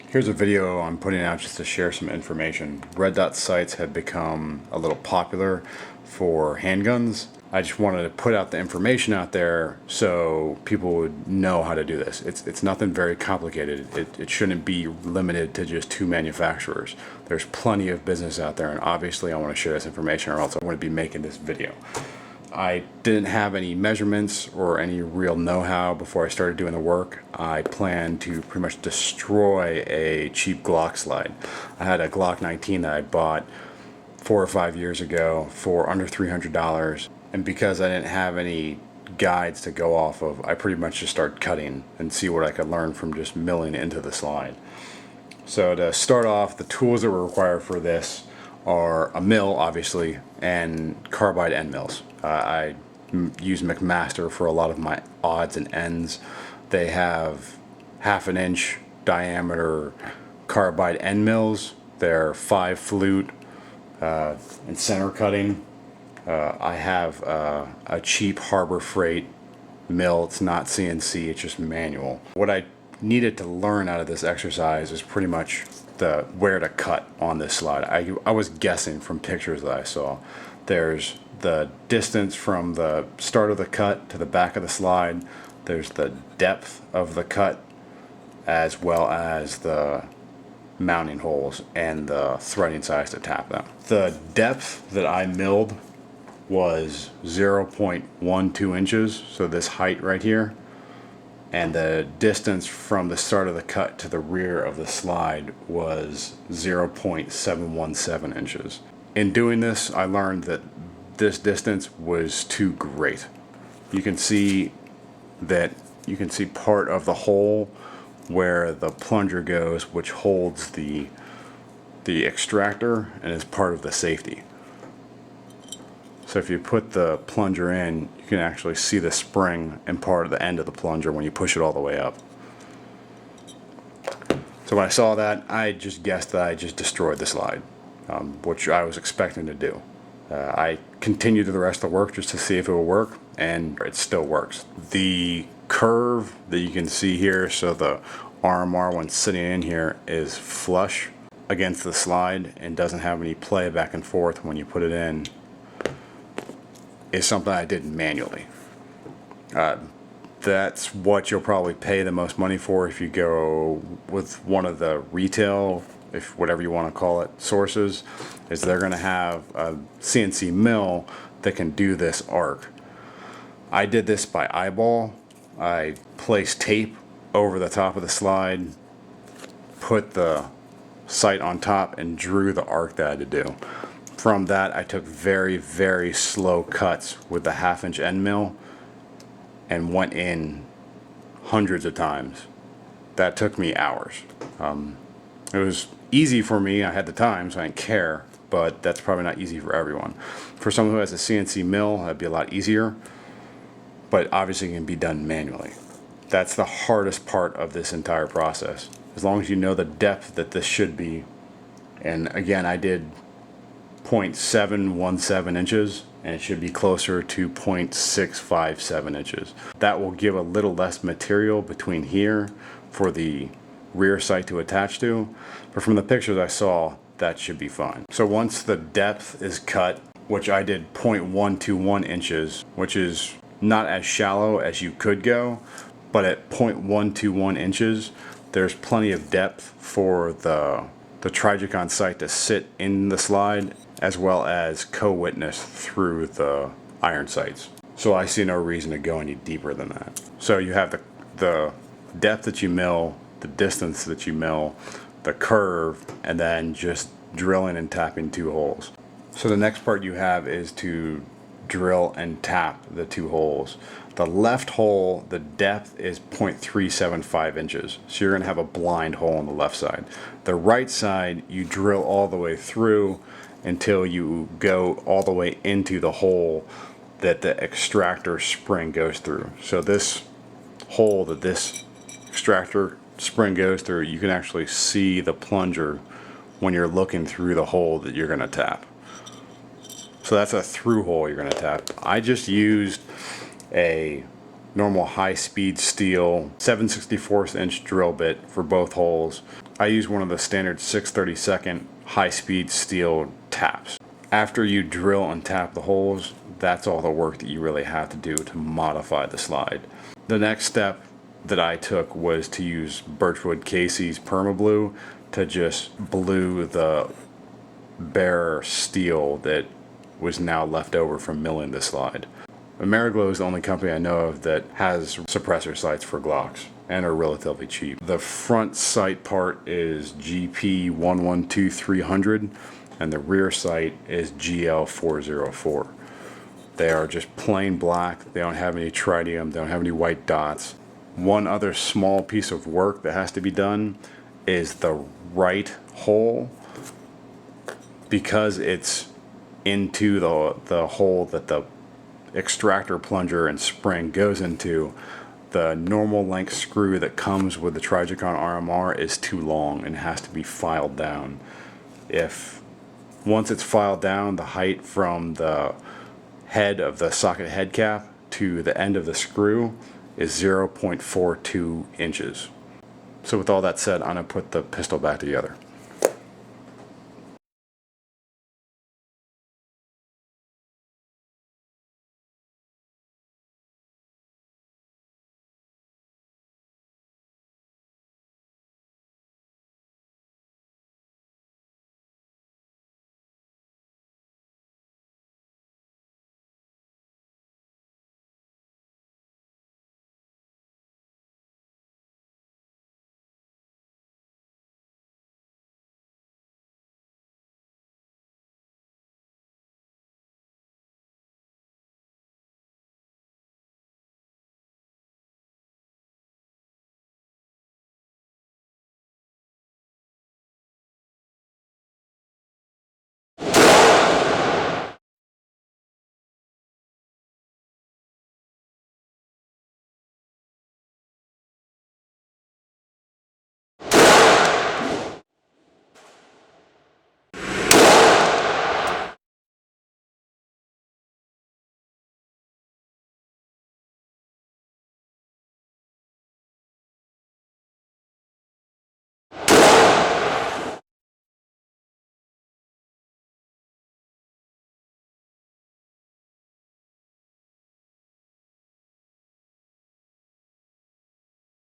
Here's a video I'm putting out just to share some information. Red dot sights have become a little popular for handguns. I just wanted to put out the information out there so people would know how to do this. It's nothing very complicated. It shouldn't be limited to just two manufacturers. There's plenty of business out there, and obviously I want to share this information or else I wouldn't be making this video. I didn't have any measurements or any real know-how before I started doing the work. I planned to pretty much destroy a cheap Glock slide. I had a Glock 19 that I bought 4 or 5 years ago for under $300, and because I didn't have any guides to go off of, I pretty much just started cutting and see what I could learn from just milling into the slide. So to start off, the tools that were required for this are a mill, obviously, and carbide end mills. I use McMaster for a lot of my odds and ends. They have 1/2 inch diameter carbide end mills. They're 5 flute and center cutting. I have a cheap Harbor Freight mill. It's not CNC, it's just manual. What I needed to learn out of this exercise is pretty much where to cut on this slide. I was guessing from pictures that I saw. There's the distance from the start of the cut to the back of the slide. There's the depth of the cut, as well as the mounting holes and the threading size to tap them. The depth that I milled was 0.12 inches, so this height right here, and the distance from the start of the cut to the rear of the slide was 0.717 inches. In doing this, I learned that this distance was too great. You can see part of the hole where the plunger goes, which holds the extractor and is part of the safety. So if you put the plunger in, you can actually see the spring and part of the end of the plunger when you push it all the way up. So when I saw that, I just guessed that I just destroyed the slide, which I was expecting to do. I continued the rest of the work just to see if it would work, and it still works. The curve that you can see here, so the RMR one sitting in here is flush against the slide and doesn't have any play back and forth when you put it in, is something I did manually. That's what you'll probably pay the most money for if you go with one of the retail, if whatever you want to call it, sources, is they're going to have a CNC mill that can do this arc. I did this by eyeball. I placed tape over the top of the slide, put the sight on top, and drew the arc that I had to do. From that, I took very, very slow cuts with the 1/2 inch end mill and went in hundreds of times. That took me hours. It was easy for me. I had the time, so I didn't care, but that's probably not easy for everyone. For someone who has a CNC mill, that'd be a lot easier, but obviously it can be done manually. That's the hardest part of this entire process. As long as you know the depth that this should be, and again, I did 0.717 inches, and it should be closer to 0.657 inches. That will give a little less material between here for the rear sight to attach to, but from the pictures I saw, that should be fine. So once the depth is cut, which I did 0.121 inches, which is not as shallow as you could go, but at 0.121 inches, there's plenty of depth for the Trijicon sight to sit in the slide, as well as co-witness through the iron sights. So I see no reason to go any deeper than that. So you have the depth that you mill, the distance that you mill, the curve, and then just drilling and tapping 2 holes. So the next part you have is to drill and tap the 2 holes. The left hole, the depth is 0.375 inches. So you're gonna have a blind hole on the left side. The right side, you drill all the way through until you go all the way into the hole that the extractor spring goes through. So this hole that this extractor spring goes through, you can actually see the plunger when you're looking through the hole that you're gonna tap. So that's a through hole you're gonna tap. I just used a normal high-speed steel 7/64 inch drill bit for both holes. I use one of the standard 6/32 high-speed steel taps. After you drill and tap the holes, that's all the work that you really have to do to modify the slide. The next step that I took was to use Birchwood Casey's Permablue to just blue the bare steel that was now left over from milling the slide. Ameriglow is the only company I know of that has suppressor sights for Glocks and are relatively cheap. The front sight part is GP112300 and the rear sight is GL404. They are just plain black. They don't have any tritium. They don't have any white dots. One other small piece of work that has to be done is the right hole, because it's into the hole that the extractor plunger and spring goes into. The normal length screw that comes with the Trijicon RMR is too long and has to be filed down. Once it's filed down, the height from the head of the socket head cap to the end of the screw is 0.42 inches. So with all that said, I'm going to put the pistol back together.